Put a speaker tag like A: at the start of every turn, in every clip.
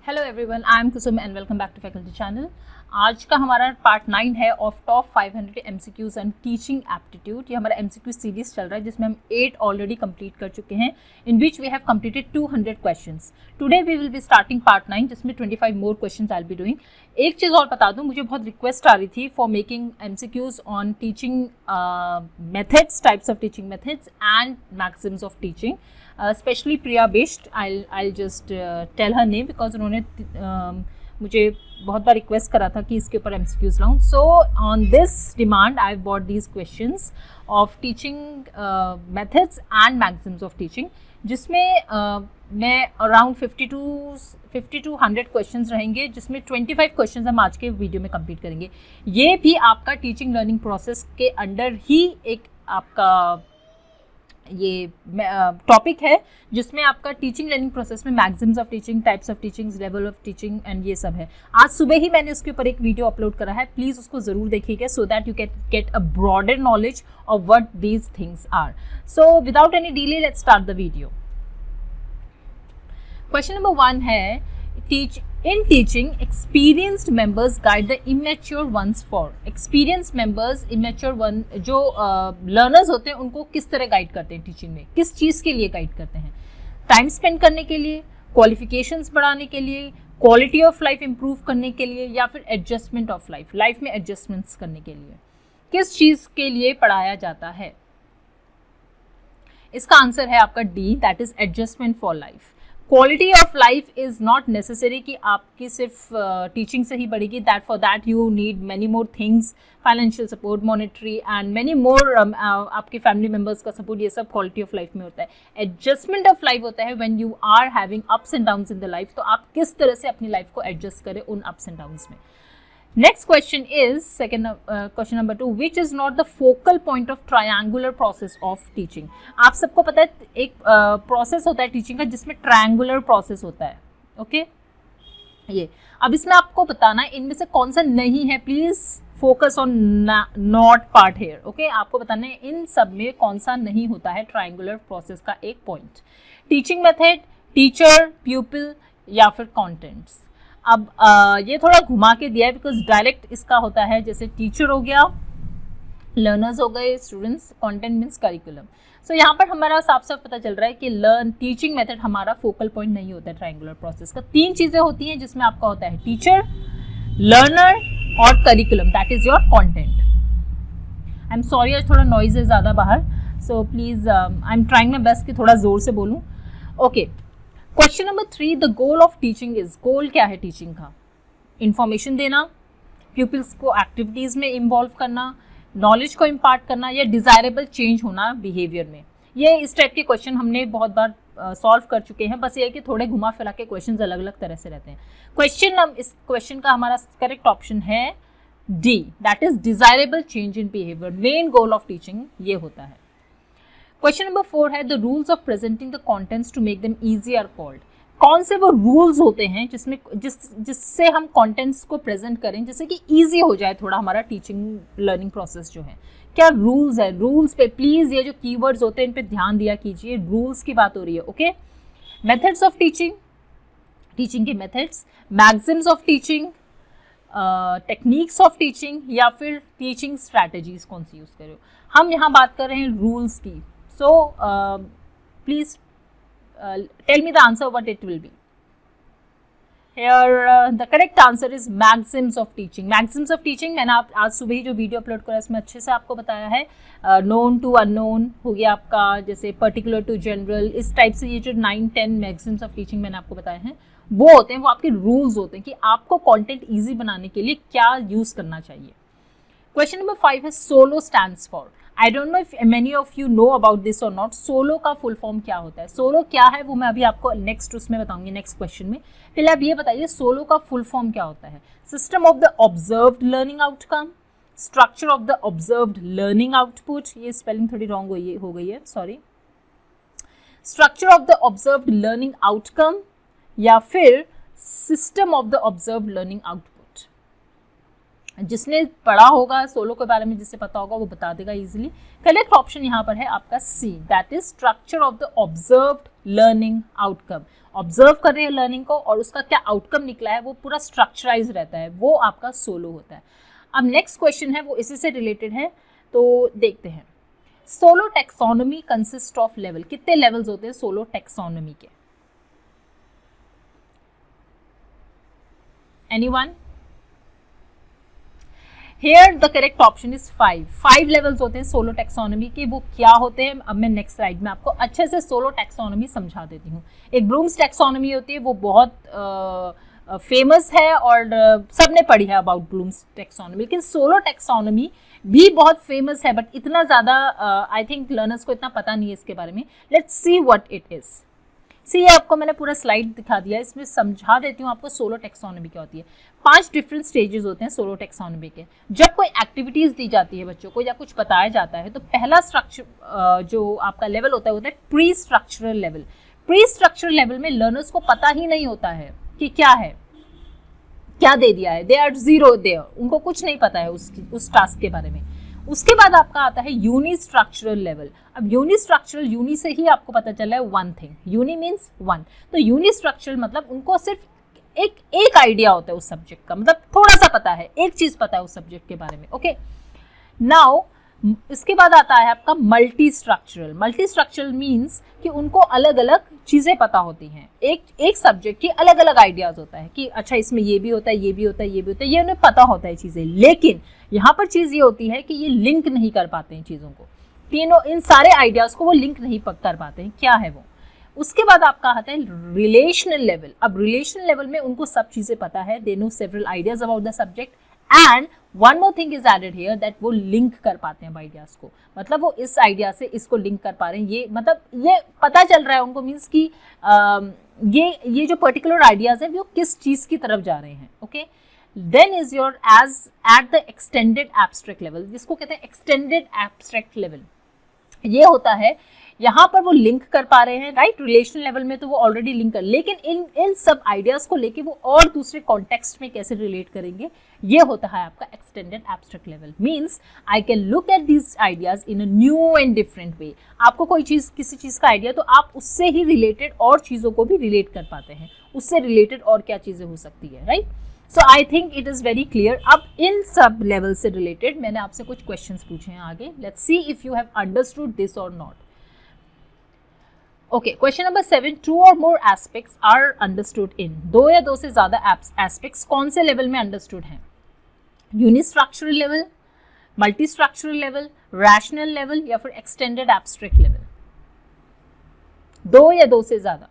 A: Hello everyone, I am Kusum and welcome back to faculty channel. आज का हमारा part 9 है of top 500 MCQs and teaching aptitude. ये हमारा एमसीक्यू सीरीज चल रहा है जिसमें हम 8 ऑलरेडी कंप्लीट कर चुके हैं, in which we have completed 200 questions. Today we will be starting part 9 जिसमें 25 more questions I will be doing. एक चीज़ और बता दूं, मुझे बहुत रिक्वेस्ट आ रही थी for making MCQs on teaching methods, types of teaching methods and maxims of teaching, specially Priya best. I just tell her name because उन्होंने मुझे बहुत बार रिक्वेस्ट करा था कि इसके ऊपर एमसीक्यूज लाऊं। So on this demand I bought these questions of teaching methods and maxims of teaching, जिसमें मैं अराउंड 50 to 100 क्वेश्चंस रहेंगे, जिसमें 25 क्वेश्चंस हम आज के वीडियो में कंप्लीट करेंगे। ये भी आपका टीचिंग लर्निंग प्रोसेस के अंडर ही एक आपका ये टॉपिक है, जिसमें आपका टीचिंग लर्निंग प्रोसेस में Maxim's of teaching, types of teaching, level of teaching and ये सब है। आज सुबह ही मैंने उसके ऊपर एक वीडियो अपलोड करा है, प्लीज़ उसको ज़रूर देखिएगा so that you can get a broader knowledge of what these things are. So without any delay let's start the video. Question number 1 है, in teaching experienced members guide the immature ones for। experienced members immature one जो learners होते हैं उनको किस तरह guide करते हैं teaching में, किस चीज़ के लिए गाइड करते हैं? टाइम स्पेंड करने के लिए, क्वालिफिकेशंस बढ़ाने के लिए, क्वालिटी ऑफ लाइफ इंप्रूव करने के लिए, या फिर एडजस्टमेंट ऑफ लाइफ, लाइफ में एडजस्टमेंट्स करने के लिए? किस चीज़ के लिए पढ़ाया जाता है? इसका आंसर है आपका D, that is adjustment for life. Quality of life is not necessary कि आपकी सिर्फ टीचिंग से ही बढ़ेगी, that for that you need many more things, financial support, monetary and many more, आपके फैमिली मेम्बर्स का सपोर्ट, ये सब क्वालिटी ऑफ लाइफ में होता है। एडजस्टमेंट ऑफ लाइफ होता है when you are having ups and downs in the life, तो आप किस तरह से अपनी लाइफ को एडजस्ट करें उन अप्स एंड डाउन्स में। Next question is second question number 2, which is not the focal point of triangular process of teaching. आप सबको पता है एक प्रोसेस होता है टीचिंग का जिसमें ट्रायंगुलर प्रोसेस होता है, ओके ये। अब इसमें आपको बताना है इनमें से कौन सा नहीं है, please focus on not part here, okay. आपको बताना है इन सब में कौन सा नहीं होता है ट्रायंगुलर प्रोसेस का एक पॉइंट। टीचिंग मेथड, टीचर, प्यूपिल या फिर कॉन्टेंट्स। अब ये थोड़ा घुमा के दिया है बिकॉज डायरेक्ट इसका होता है, जैसे टीचर हो गया, लर्नर्स हो गए, स्टूडेंट्स, कंटेंट मीन्स करिकुलम। सो यहाँ पर हमारा साफ साफ पता चल रहा है कि टीचिंग मेथड हमारा फोकल पॉइंट नहीं होता है ट्रायंगुलर प्रोसेस का। 3 चीज़ें होती हैं जिसमें आपका होता है टीचर, लर्नर और curriculum, that is your content. I am sorry आज थोड़ा नॉइज है ज़्यादा बाहर, so please I am trying my best कि थोड़ा ज़ोर से बोलूँ, okay. Question number 3, the goal of teaching is, goal क्या है टीचिंग का? इंफॉर्मेशन देना, प्यूपिल्स को एक्टिविटीज़ में इन्वॉल्व करना, नॉलेज को इम्पार्ट करना, या डिज़ायरेबल चेंज होना बिहेवियर में। ये इस टाइप के क्वेश्चन हमने बहुत बार सॉल्व कर चुके हैं, बस ये है कि थोड़े घुमा फिरा के क्वेश्चन अलग अलग तरह से रहते हैं। इस क्वेश्चन का हमारा करेक्ट ऑप्शन है D, that is desirable change in behaviour. Main goal of teaching ये होता है। क्वेश्चन नंबर 4 है, the rules of presenting the contents to make them easy are called. कौन से वो रूल्स होते हैं जिससे हम कंटेंट्स को प्रेजेंट करें जिससे कि इजी हो जाए थोड़ा हमारा टीचिंग लर्निंग प्रोसेस जो है? क्या रूल्स है? रूल्स पे प्लीज ये जो कीवर्ड्स होते हैं इन पे ध्यान दिया कीजिए, रूल्स की बात हो रही है, okay. Methods of teaching, teaching के methods, maxims of teaching, techniques of teaching, या फिर टीचिंग स्ट्रैटेजीज कौन सी यूज करो? हम यहाँ बात कर रहे हैं रूल्स की। So please tell me the answer what it will be. Here the correct answer is maxims of teaching. Maxims of teaching मैंने आज सुबह ही जो वीडियो अपलोड करा इसमें अच्छे से आपको बताया है। known to unknown हो गया आपका, जैसे particular to general, इस टाइप से ये जो 9-10 maxims of teaching मैंने आपको बताए हैं वो होते हैं, वो आपके रूल्स होते हैं कि आपको कंटेंट ईजी बनाने के लिए क्या यूज करना चाहिए। क्वेश्चन नंबर 5 है, solo stands for. I don't know if many of you know about this और नॉट। सोलो का फुल फॉर्म क्या होता है? सोलो क्या है वो मैं अभी आपको नेक्स्ट उसमें बताऊंगी, नेक्स्ट क्वेश्चन में। पहले आप ये बताइए सोलो का फुल फॉर्म क्या होता है? System of the observed learning outcome, structure of the observed learning output, ये स्पेलिंग थोड़ी रॉन्ग हो गई है, sorry. Structure of the observed learning outcome, या फिर system of the observed learning output. जिसने पढ़ा होगा सोलो के बारे में, जिससे पता होगा वो बता देगा इजीली। करेक्ट ऑप्शन यहाँ पर है आपका C, that is structure of the observed learning outcome. Observe कर रहे हैं लर्निंग को और उसका क्या आउटकम निकला है वो पूरा स्ट्रक्चराइज रहता है, वो आपका सोलो होता है। अब नेक्स्ट क्वेश्चन है वो इसी से रिलेटेड है, तो देखते हैं। Solo taxonomy consist of level, कितने लेवल्स होते हैं सोलो टेक्सोनोमी के? Anyone? Here the correct option is 5. 5 levels होते हैं सोलो टेक्सोनोमी के, वो क्या होते हैं अब मैं नेक्स्ट स्लाइड में आपको अच्छे से सोलो टेक्सोनोमी समझा देती हूँ। एक ब्लूम्स टेक्सोनोमी होती है, वो बहुत फेमस है और सबने पढ़ी है अबाउट ब्लूम्स टेक्सोनोमी, लेकिन सोलो टेक्सोनोमी भी बहुत फेमस है बट इतना ज़्यादा आई थिंक लर्नर्स को इतना पता नहीं है इसके बारे में। Let's see what it is. See ये आपको मैंने पूरा स्लाइड दिखा दिया है, इसमें समझा देती हूँ आपको सोलो टेक्सोनोमी क्या होती है। 5 डिफरेंट स्टेजेस होते हैं सोलो टेक्सोनोमी के। जब कोई एक्टिविटीज़ दी जाती है बच्चों को या कुछ बताया जाता है तो पहला स्ट्रक्चर जो आपका लेवल होता है pre structural level. Pre structural level में लर्नर्स को पता ही नहीं होता है कि क्या है, क्या दे दिया है, दे आर जीरो देयर, उनको कुछ नहीं पता है उस टास्क के बारे में। उसके बाद आपका आता है यूनि स्ट्रक्चरल लेवल। अब यूनि स्ट्रक्चरल, यूनि से ही आपको पता चला है one thing, uni means one. तो यूनि स्ट्रक्चरल मतलब उनको सिर्फ एक आइडिया होता है उस सब्जेक्ट का, मतलब थोड़ा सा पता है, एक चीज पता है उस सब्जेक्ट के बारे में। ओके, नाउ इसके बाद आता है आपका multi structural. Multi structural means कि उनको अलग अलग चीज़ें पता होती हैं, एक सब्जेक्ट की अलग अलग आइडियाज़ होता है कि अच्छा इसमें ये भी होता है, ये भी होता है, ये भी होता है, ये उन्हें पता होता है चीज़ें। लेकिन यहाँ पर चीज़ ये होती है कि ये लिंक नहीं कर पाते हैं चीज़ों को, तीनों इन सारे आइडियाज़ को वो लिंक नहीं कर पाते हैं। क्या है वो? उसके बाद आपका आता है रिलेशनल लेवल। अब रिलेशनल लेवल में उनको सब चीज़ें पता है, they know several ideas about the subject and one more thing is added here that वो लिंक कर पाते हैं आइडियाज़ को, मतलब वो इस आइडिया से इसको लिंक कर पा रहे हैं। ये मतलब ये पता चल रहा है उनको, मीन्स कि ये जो पर्टिकुलर आइडियाज़ हैं वो किस चीज़ की तरफ जा रहे हैं। Okay, then is your age at the extended abstract level, जिसको कहते हैं एक्सटेंडेड एब्स्ट्रैक्ट लेवल। ये होता है यहाँ पर वो लिंक कर पा रहे हैं, राइट। रिलेशनल लेवल में तो वो ऑलरेडी लिंक कर, लेकिन इन सब आइडियाज़ को लेके वो और दूसरे कॉन्टेक्स्ट में कैसे रिलेट करेंगे, ये होता है आपका extended abstract level. Means I can look at these ideas in a new and different way. आपको कोई चीज़, किसी चीज़ का आइडिया, तो आप उससे ही रिलेटेड और चीज़ों को भी रिलेट कर पाते हैं, उससे रिलेटेड और क्या चीज़ें हो सकती है, right. So I think it is very clear. अब इन सब लेवल से रिलेटेड मैंने आपसे कुछ क्वेश्चंस पूछे हैं आगे। Let's see if you have understood this और नॉट। ओके, क्वेश्चन नंबर 7, 2 और मोर एस्पेक्ट्स आर अंडरस्टूड इन। 2 या 2 से ज़्यादा एस्पेक्ट्स कौन से लेवल में अंडरस्टूड हैं? Unistructural level, multi structural level, rational level या फिर एक्सटेंडेड एब्स्ट्रैक्ट लेवल। 2 या 2 से ज़्यादा।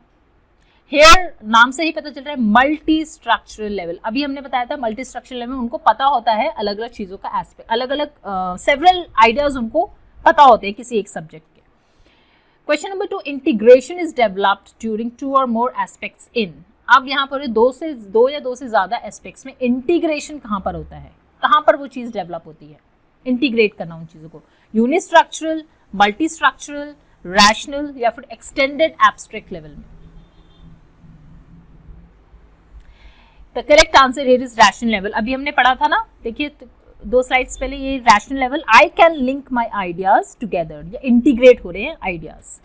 A: हेयर नाम से ही पता चल रहा है मल्टी स्ट्रक्चरल लेवल। अभी हमने बताया था मल्टी स्ट्रक्चरल लेवल में उनको पता होता है अलग अलग चीज़ों का एस्पेक्ट, अलग अलग सेवरल आइडियाज़ उनको पता होते हैं किसी एक सब्जेक्ट के। Question number 2, integration is developed during 2 और मोर एस्पेक्ट्स इन। अब यहाँ पर 2 या 2 से ज़्यादा एस्पेक्ट्स में इंटीग्रेशन कहाँ पर होता है, कहाँ पर वो चीज़ डेवलप होती है, इंटीग्रेट करना उन चीज़ों को। यूनिस्ट्रक्चरल, मल्टी स्ट्रक्चरल, रैशनल या फिर एक्सटेंडेड एब्स्ट्रैक्ट लेवल में। The correct answer here is rational level. अभी हमने पढ़ा था ना, देखिए 2 स्लाइड्स पहले, ये rational level, I can link my ideas together, या इंटीग्रेट हो रहे हैं ideas.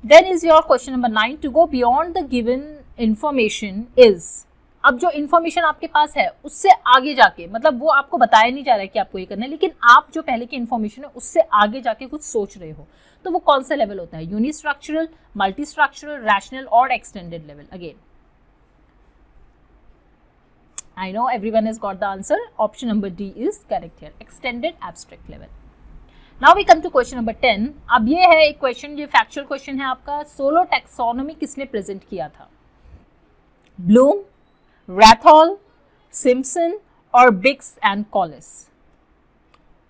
A: Then is your question number 9, to go beyond the given information is. अब जो इन्फॉर्मेशन आपके पास है उससे आगे जाके, मतलब वो आपको बताया नहीं जा रहा है कि आपको ये करना है, लेकिन आप जो पहले की इन्फॉर्मेशन है उससे आगे जाके कुछ सोच रहे हो, तो वो कौन सा लेवल होता है? यूनिस्ट्रक्चरल, मल्टी स्ट्रक्चरल, रैशनल और extended level. Again I know everyone has got the answer. Option number D is correct here. Extended abstract level. Now we come to question number 10. अब ये है एक क्वेश्चन, ये फैक्चुअल क्वेश्चन है आपका। Solo taxonomy किसने present किया था? ब्लूम, रैथॉल, सिम्पसन और बिग्स एंड कॉलिस।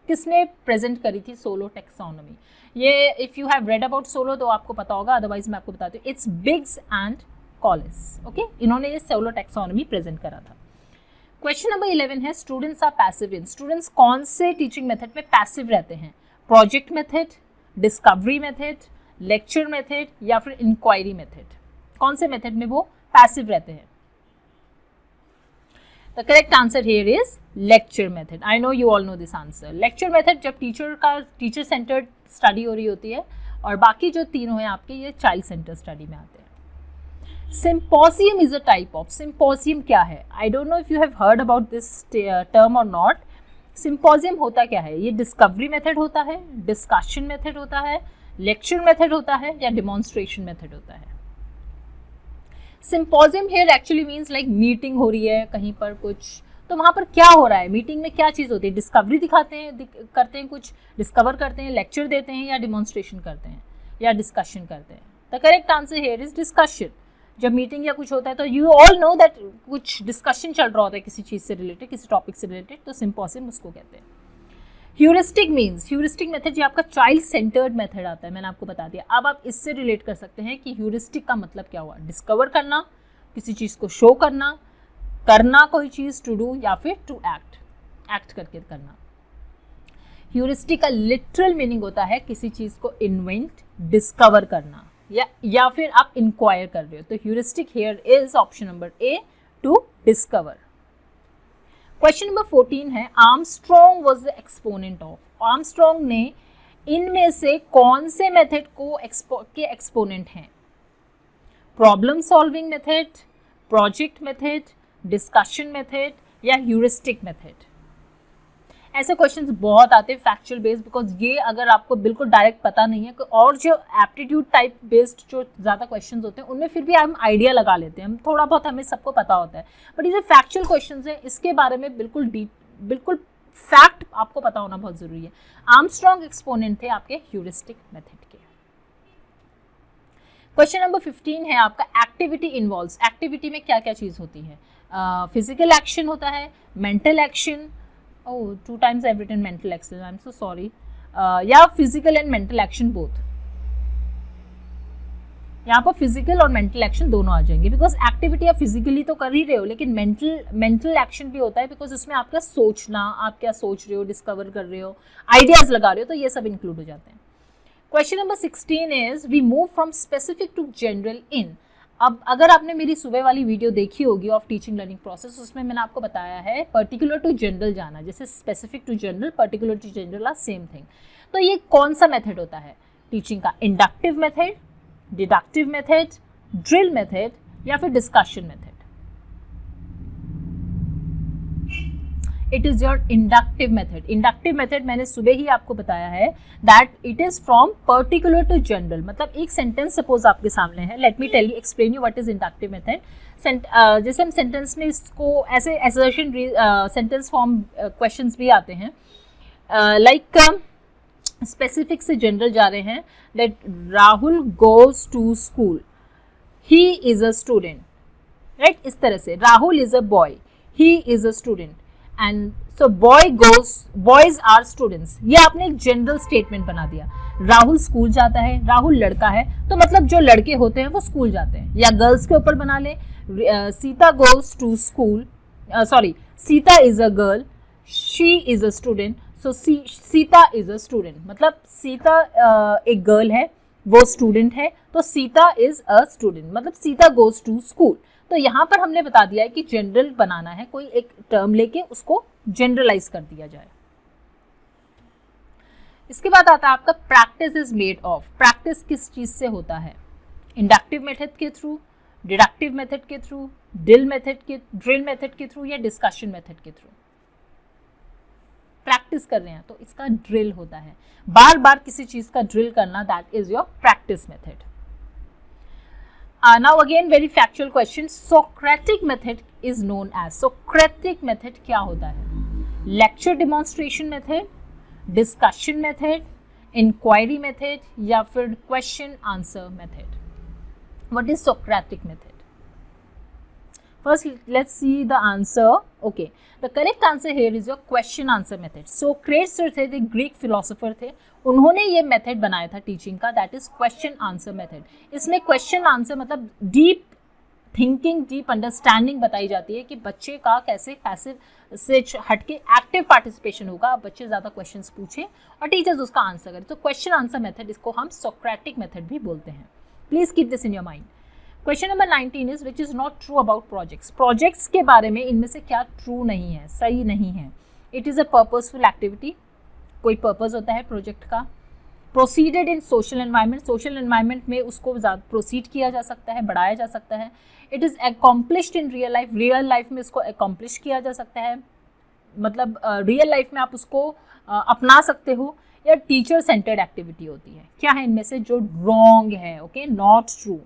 A: किसने प्रेजेंट करी थी सोलो टैक्सोनॉमी? ये if you have read about SOLO तो आपको पता होगा, अदरवाइज मैं आपको बताती हूँ। It's Biggs and Collis. Okay, इन्होंने ये सोलो टैक्सोनॉमी प्रेजेंट करा था। क्वेश्चन नंबर 11 है, students are passive in. Students कौन से टीचिंग मेथड में पैसिव रहते हैं? Project method, discovery method, lecture method या फिर इंक्वायरी मेथड? कौन से मेथड में वो पैसिव रहते हैं? The correct answer here is lecture method. I know you all know this answer. Lecture method जब टीचर सेंटर्ड स्टडी हो रही होती है, और बाकी जो तीनों हैं आपके ये चाइल्ड सेंटर स्टडी में आते हैं. Symposium is a type of. Symposium क्या है? I don't know if you have heard about this term और नॉट. सिम्पोजियम होता क्या है? ये डिस्कवरी मेथड होता है, डिस्कशन मेथड होता है, लेक्चर मेथड होता है, या डिमॉन्स्ट्रेशन मेथड होता है. Symposium here actually means like meeting हो रही है कहीं पर कुछ, तो वहाँ पर क्या हो रहा है, मीटिंग में क्या चीज़ होती है? डिस्कवरी दिखाते हैं, करते हैं, कुछ डिस्कवर करते हैं, लेक्चर देते हैं, या डिमॉन्स्ट्रेशन करते हैं, या डिस्कशन करते हैं. The correct answer here is discussion. जब मीटिंग या कुछ होता है तो यू ऑल नो दैट कुछ डिस्कशन चल रहा होता है किसी चीज़ से रिलेटेड, किसी टॉपिक से रिलेटेड, तो सिम्पोजियम उसको कहते हैं. ह्यूरिस्टिक मीन्स, ह्यूरिस्टिक मेथड ये आपका चाइल्ड सेंटर्ड मेथड आता है, मैंने आपको बता दिया. अब आप इससे रिलेट कर सकते हैं कि ह्यूरिस्टिक का मतलब क्या हुआ. डिस्कवर करना, किसी चीज़ को शो करना, करना कोई चीज़, टू डू, या फिर टू एक्ट करके करना. ह्यूरिस्टिक का लिटरल मीनिंग होता है किसी चीज़ को इन्वेंट, डिस्कवर करना, या फिर आप इंक्वायर कर रहे हो. तो heuristic here is option number A, to discover. Question number 14 है, Armstrong was the exponent of. Armstrong ने इनमें से कौन से मेथड के एक्सपोनेंट हैं? Problem solving method, project method, discussion method, या ह्यूरिस्टिक मेथड. ऐसे क्वेश्चंस बहुत आते हैं फैक्चुअल बेस्ड, बिकॉज ये अगर आपको बिल्कुल डायरेक्ट पता नहीं है, और जो एप्टीट्यूड टाइप बेस्ड जो ज़्यादा क्वेश्चंस होते हैं उनमें फिर भी हम आइडिया लगा लेते हैं, हम थोड़ा बहुत हमें सबको पता होता है. बट ये जो फैक्चुअल क्वेश्चंस हैं इसके बारे में बिल्कुल फैक्ट आपको पता होना बहुत ज़रूरी है. आर्मस्ट्रॉन्ग एक्सपोनेंट थे आपके ह्यूरिस्टिक मेथड के. क्वेश्चन नंबर 15 है आपका, एक्टिविटी इन्वॉल्व्स. एक्टिविटी में क्या क्या चीज़ होती है? फिजिकल एक्शन होता है, mental action, oh 2 times I've written mental action, I'm so sorry, या physical and mental action both. यहाँ पर फिजिकल और मेंटल एक्शन दोनों आ जाएंगे, बिकॉज एक्टिविटी आप फिजिकली तो कर ही रहे हो, लेकिन मेंटल एक्शन भी होता है, बिकॉज उसमें आपका सोचना, आप क्या सोच रहे हो, डिस्कवर कर रहे हो, आइडियाज लगा रहे हो, तो ये सब इंक्लूड हो जाते हैं. Question number 16 is, we move from specific to general in. अब अगर आपने मेरी सुबह वाली वीडियो देखी होगी ऑफ टीचिंग लर्निंग प्रोसेस, उसमें मैंने आपको बताया है पर्टिकुलर टू जनरल जाना, जैसे specific to general, particular to general are same thing. तो ये कौन सा मेथड होता है टीचिंग का? Inductive method, deductive method, drill method, या फिर discussion method? It is your inductive method. Inductive method मैंने सुबह ही आपको बताया है that it is from particular to general. मतलब एक सेंटेंस सपोज आपके सामने है, let me tell you, explain you what is inductive method. जैसे हम सेंटेंस में इसको ऐसे असर्शन सेंटेंस फॉर्म क्वेश्चंस भी आते हैं, लाइक स्पेसिफिक से जनरल जा रहे हैं, that Rahul goes to school, he is a student, right? इस तरह से Rahul is a boy, he is a student, and so boys are students. ये आपने एक जनरल स्टेटमेंट बना दिया. राहुल स्कूल जाता है, राहुल लड़का है, तो मतलब जो लड़के होते हैं वो स्कूल जाते हैं. या गर्ल्स के ऊपर बना ले, Sita goes to school, sorry, Sita is a girl, she is a student, so Sita is a student. मतलब सीता एक गर्ल है, वो स्टूडेंट है, तो सीता इज अ स्टूडेंट, मतलब सीता गोज टू स्कूल. तो यहाँ पर हमने बता दिया है कि जनरल बनाना है, कोई एक टर्म लेके उसको जनरलाइज कर दिया जाए. इसके बाद आता है आपका practice is made of. Practice किस चीज से होता है? इंडक्टिव मेथड के थ्रू, डिडक्टिव मेथड के थ्रू, ड्रिल मेथड के थ्रू, या डिस्कशन मेथड के थ्रू? प्रैक्टिस कर रहे हैं तो इसका ड्रिल होता है. बार बार किसी चीज का ड्रिल करना, that is your practice method. Now again very factual question. Socratic method is known as. Socratic method क्या होता है? Lecture demonstration method, discussion method, inquiry method, या फिर question answer method? What is Socratic method? First let's see the answer. Okay, the correct answer here is your question answer method. Socrates थे, the Greek philosopher थे, उन्होंने ये method बनाया था teaching का, that is question answer method. इसमें question answer मतलब deep thinking, deep understanding बताई जाती है कि बच्चे का कैसे पैसिव से हटके एक्टिव पार्टिसिपेशन होगा, बच्चे ज़्यादा क्वेश्चंस पूछें और टीचर्स उसका आंसर करें. तो क्वेश्चन आंसर मेथड, इसको हम सोक्रेटिक मेथड भी बोलते हैं. Please keep this in your mind. Question number 19 is which is not true about projects. Projects के बारे में इनमें से क्या ट्रू नहीं है, सही नहीं है. It is a purposeful activity, कोई पर्पस होता है प्रोजेक्ट का. Proceeded in social environment, social environment में उसको ज़्यादा प्रोसीड किया जा सकता है, बढ़ाया जा सकता है. It is accomplished in real life, real life में इसको अकॉम्प्लिश किया जा सकता है, मतलब रियल लाइफ में आप उसको अपना सकते हो. या टीचर सेंटर्ड एक्टिविटी होती है. क्या है इनमें से जो रॉन्ग है? Okay, not true.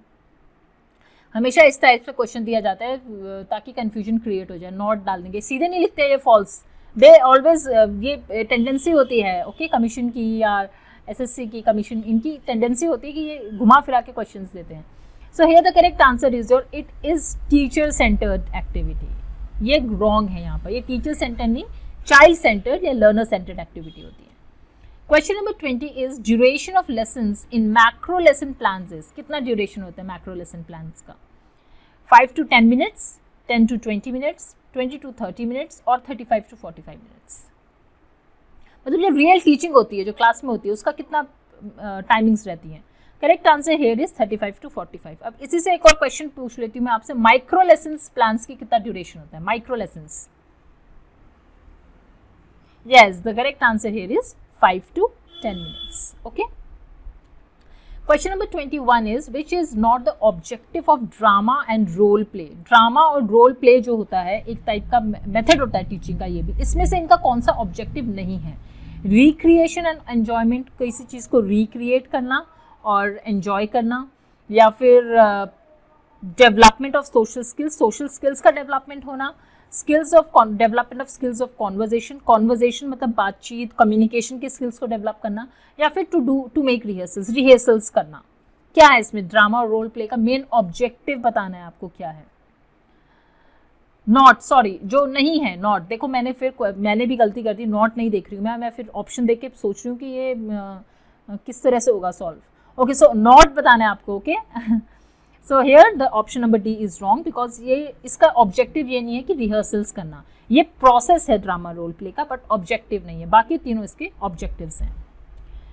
A: हमेशा इस टाइप से क्वेश्चन दिया जाता है ताकि कंफ्यूजन क्रिएट हो जाए. नॉट डाल देंगे, सीधे नहीं लिखते ये फॉल्स. दे ऑलवेज, ये टेंडेंसी होती है ओके, कमीशन की या एसएससी की कमीशन, इनकी टेंडेंसी होती है कि ये घुमा फिरा के क्वेश्चंस देते हैं. So here the correct answer is your, it is teacher centred activity. ये रॉन्ग है यहाँ पर. ये टीचर सेंटर्ड नहीं, चाइल्ड सेंटर्ड या लर्नर सेंटर्ड एक्टिविटी होती है. Question number 20 is duration of lessons in macro lesson plans is. कितना ड्यूरेशन होता है मैक्रो लेसन प्लान्स का? 5 to 10 minutes, 10 to 20 minutes, 20 to 30 minutes और 35 to 45 minutes. मतलब जो रियल टीचिंग होती है, जो क्लास में होती है, उसका कितना टाइमिंग्स रहती हैं? Correct answer here is 35 to 45. अब इसी से एक और क्वेश्चन पूछ लेती हूँ मैं आपसे, माइक्रो लेसन्स प्लान्स की कितना ड्यूरेशन होता है? Micro lessons, yes, the correct answer here is 5 to 10 minutes. Okay. Question number 21 is which is not the objective of drama and role play. Drama और रोल प्ले जो होता है एक type का मेथड होता है टीचिंग का. ये भी इसमें से इनका कौन सा ऑब्जेक्टिव नहीं है? रिक्रिएशन एंड एन्जॉयमेंट, किसी चीज़ को रिक्रिएट करना और एन्जॉय करना, या फिर development of social skills, social skills का डेवलपमेंट होना, skills of development of skills of conversation, conversation मतलब बातचीत, कम्युनिकेशन के स्किल्स को डेवलप करना, या फिर टू मेक रिहर्सल्स, रिहर्सल्स करना. क्या है इसमें? ड्रामा और रोल प्ले का मेन ऑब्जेक्टिव बताना है आपको क्या है. नॉट, सॉरी, जो नहीं है नॉट. देखो मैंने भी गलती कर दी, नॉट नहीं देख रही हूँ मैं फिर ऑप्शन देख के सोच रही हूँ कि ये किस तरह से होगा सॉल्व. ओके, सो नॉट बताना है आपको. Okay, so here the option number D is wrong because ये इसका ऑब्जेक्टिव ये नहीं है कि रिहर्सल्स करना. ये प्रोसेस है ड्रामा रोल प्ले का, बट ऑब्जेक्टिव नहीं है. बाकी तीनों इसके ऑब्जेक्टिव्स हैं.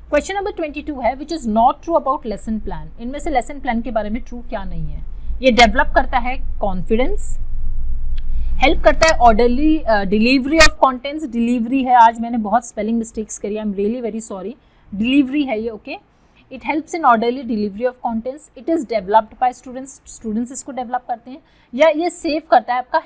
A: क्वेश्चन नंबर 22 है which is not true about lesson plan. इनमें से लेसन प्लान के बारे में ट्रू क्या नहीं है? ये डेवलप करता है कॉन्फिडेंस, हेल्प करता है orderly delivery of contents. Delivery है, आज मैंने बहुत स्पेलिंग मिस्टेक्स करी, I am really very sorry. Delivery है ये. Okay, it helps in orderly delivery of contents. It is developed by students, students इसको डेवलप करते हैं. या ये सेव करता है आपका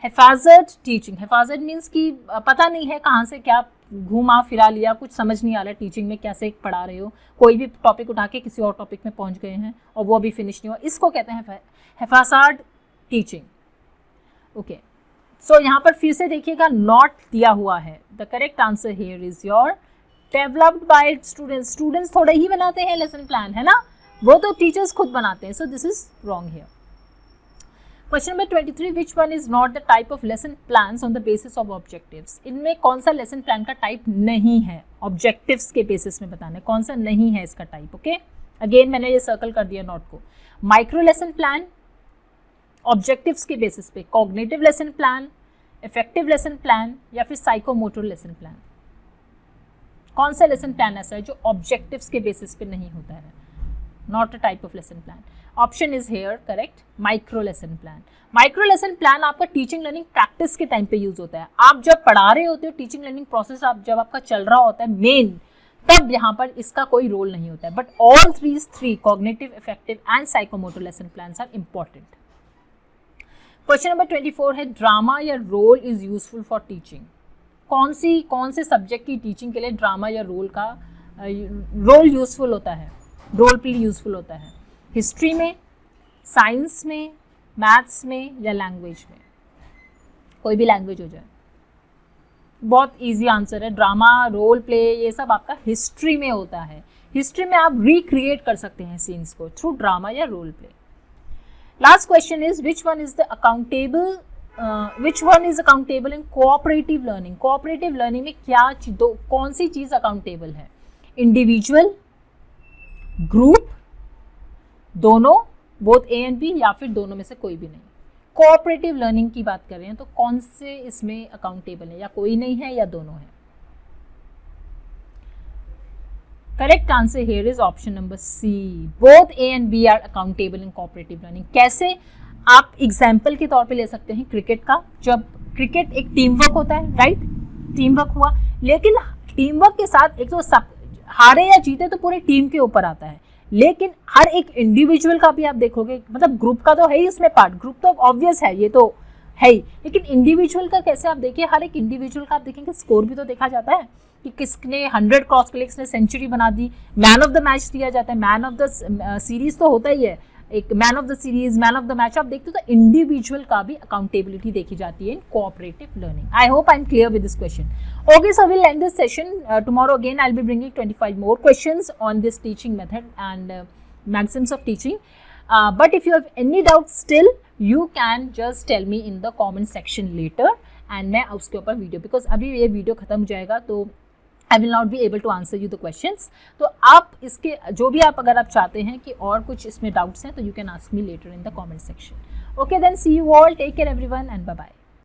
A: हिफाजत टीचिंग. हिफाजत मीन्स कि पता नहीं है कहाँ से क्या घूमा फिरा लिया, कुछ समझ नहीं आ रहा है टीचिंग में कैसे पढ़ा रहे हो, कोई भी टॉपिक उठा के किसी और टॉपिक में पहुँच गए हैं और वो अभी फिनिश नहीं हुआ, इसको कहते हैं हिफाजत टीचिंग. ओके, सो यहाँ पर फिर से देखिएगा नॉट दिया हुआ है. The correct answer here is your developed by students. Students थोड़े ही बनाते हैं लेसन प्लान, है ना, वो तो टीचर्स खुद बनाते हैं. So this is wrong here. Question number 23, which one is not the type of lesson plans on the basis of objectives. इनमें कौन सा लेसन प्लान का टाइप नहीं है? ऑब्जेक्टिव्स के बेसिस में बताना है कौन सा नहीं है इसका टाइप. ओके, अगेन मैंने ये सर्कल कर दिया नॉट को. माइक्रो लेसन प्लान, ऑब्जेक्टिव्स के बेसिस पे, cognitive lesson plan, effective lesson plan, या फिर साइकोमोटर लेसन प्लान. कौन सा लेसन प्लान ऐसा है जो ऑब्जेक्टिव्स के बेसिस पे नहीं होता है? Not a type of lesson plan. Option is here correct, micro lesson plan. Micro lesson plan आपका टीचिंग लर्निंग प्रैक्टिस के टाइम पे यूज होता है. आप जब पढ़ा रहे होते हो, टीचिंग लर्निंग प्रोसेस आप जब आपका चल रहा होता है मेन, तब यहाँ पर इसका कोई रोल नहीं होता है. But all three cognitive, effective and psychomotor lesson plans are important. Question number 24 है ड्रामा या role is useful for teaching. कौन से सब्जेक्ट की टीचिंग के लिए ड्रामा या रोल यूजफुल होता है, रोल प्ले यूजफुल होता है? हिस्ट्री में, साइंस में, मैथ्स में, या लैंग्वेज में? कोई भी लैंग्वेज हो जाए. बहुत इजी आंसर है. ड्रामा, रोल प्ले, ये सब आपका हिस्ट्री में होता है. हिस्ट्री में आप रिक्रिएट कर सकते हैं सीन्स को थ्रू ड्रामा या role play. Last question is which one is accountable in cooperative learning. Cooperative learning में कौन सी चीज अकाउंटेबल है? इंडिविजुअल, ग्रुप, दोनों, बोथ ए एंड बी, या फिर दोनों में से कोई भी नहीं. कोऑपरेटिव लर्निंग की बात कर रहे हैं तो कौन से इसमें अकाउंटेबल है? या कोई नहीं है या दोनों है? Correct answer here is option number C, both A and B are accountable in cooperative learning. कैसे? आप एग्जाम्पल के तौर पे ले सकते हैं क्रिकेट का। जब क्रिकेट एक टीम वर्क होता है, राइट, टीम वर्क हुआ, लेकिन टीम वर्क के साथ एक तो सब हारे या जीते तो पूरे टीम के ऊपर आता है, लेकिन हर एक इंडिविजुअल का भी आप देखोगे, मतलब ग्रुप का तो है ही इसमें पार्ट, ग्रुप तो ऑब्वियस है, ये तो है ही, लेकिन इंडिविजुअल का कैसे आप देखिए, हर एक इंडिविजुअल का आप देखेंगे स्कोर भी तो देखा जाता है कि किसने 100 क्रॉस किया, किसने सेंचुरी बना दी, मैन ऑफ द मैच दिया जाता है, मैन ऑफ द सीरीज तो होता ही है, एक man of the series, man of the match आप देखते हो, तो इंडिविजुअल का भी अकाउंटेबिलिटी देखी जाती है इन cooperative learning. I hope I am clear with this question. Okay, so we'll end this session. Tomorrow again I'll be bringing 25 more questions on this teaching method and maxims of teaching. But if you have any doubts still, you can just tell me in the comment section later and मैं उसके ऊपर video, because अभी ये video खत्म हो जाएगा तो I will not be able to answer you the questions. तो आप इसके जो भी आप अगर आप चाहते हैं कि और कुछ इसमें डाउट्स हैं तो you can ask me later in the comment section. Okay, then see you all. Take care everyone and bye bye.